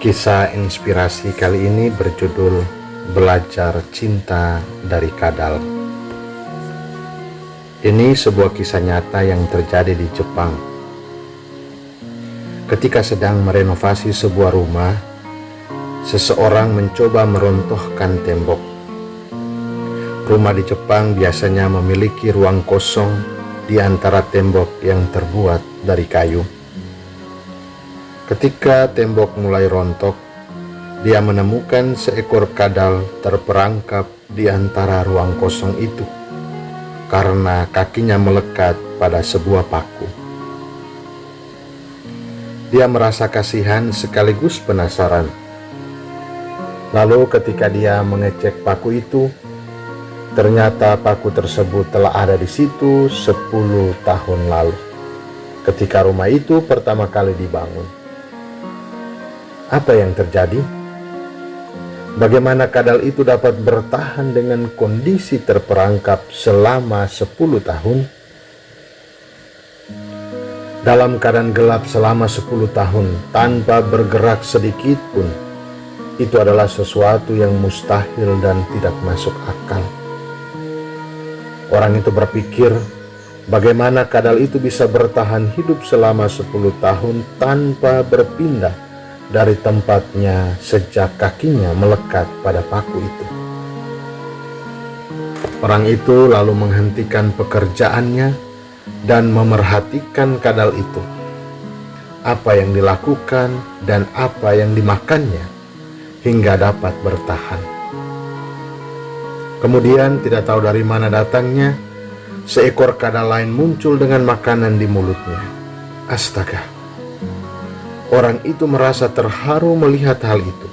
Kisah inspirasi kali ini berjudul Belajar Cinta dari Kadal. Ini sebuah kisah nyata yang terjadi di Jepang. Ketika sedang merenovasi sebuah rumah, seseorang mencoba merontohkan tembok. Rumah di Jepang biasanya memiliki ruang kosong di antara tembok yang terbuat dari kayu. Ketika tembok mulai rontok, dia menemukan seekor kadal terperangkap di antara ruang kosong itu karena kakinya melekat pada sebuah paku. Dia merasa kasihan sekaligus penasaran. Lalu ketika dia mengecek paku itu, ternyata paku tersebut telah ada di situ 10 tahun lalu, ketika rumah itu pertama kali dibangun. Apa yang terjadi? Bagaimana kadal itu dapat bertahan dengan kondisi terperangkap selama 10 tahun? Dalam keadaan gelap selama 10 tahun tanpa bergerak sedikit pun, itu adalah sesuatu yang mustahil dan tidak masuk akal. Orang itu berpikir, bagaimana kadal itu bisa bertahan hidup selama 10 tahun tanpa berpindah dari tempatnya sejak kakinya melekat pada paku itu. Orang itu lalu menghentikan pekerjaannya dan memerhatikan kadal itu. Apa yang dilakukan dan apa yang dimakannya hingga dapat bertahan. Kemudian tidak tahu dari mana datangnya, seekor kadal lain muncul dengan makanan di mulutnya. Astaga! Orang itu merasa terharu melihat hal itu.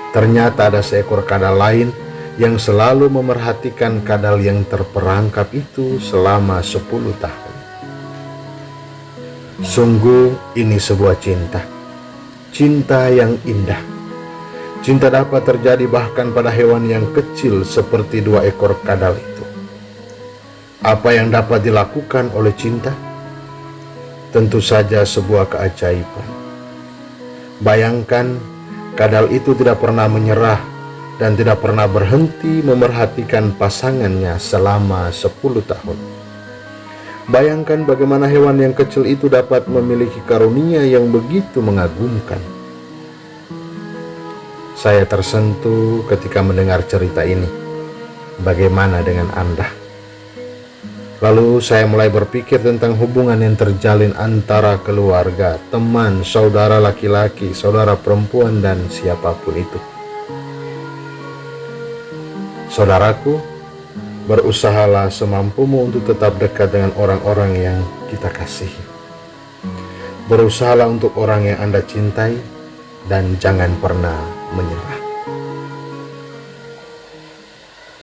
Ternyata ada seekor kadal lain yang selalu memerhatikan kadal yang terperangkap itu selama 10 tahun. Sungguh ini sebuah cinta. Cinta yang indah. Cinta dapat terjadi bahkan pada hewan yang kecil seperti 2 ekor kadal itu. Apa yang dapat dilakukan oleh cinta? Tentu saja sebuah keajaiban. Bayangkan, kadal itu tidak pernah menyerah dan tidak pernah berhenti memerhatikan pasangannya selama 10 tahun. Bayangkan bagaimana hewan yang kecil itu dapat memiliki karunia yang begitu mengagumkan. Saya tersentuh ketika mendengar cerita ini. Bagaimana dengan Anda? Lalu saya mulai berpikir tentang hubungan yang terjalin antara keluarga, teman, saudara laki-laki, saudara perempuan, dan siapapun itu. Saudaraku, berusahalah semampumu untuk tetap dekat dengan orang-orang yang kita kasihi. Berusahalah untuk orang yang Anda cintai dan jangan pernah menyerah.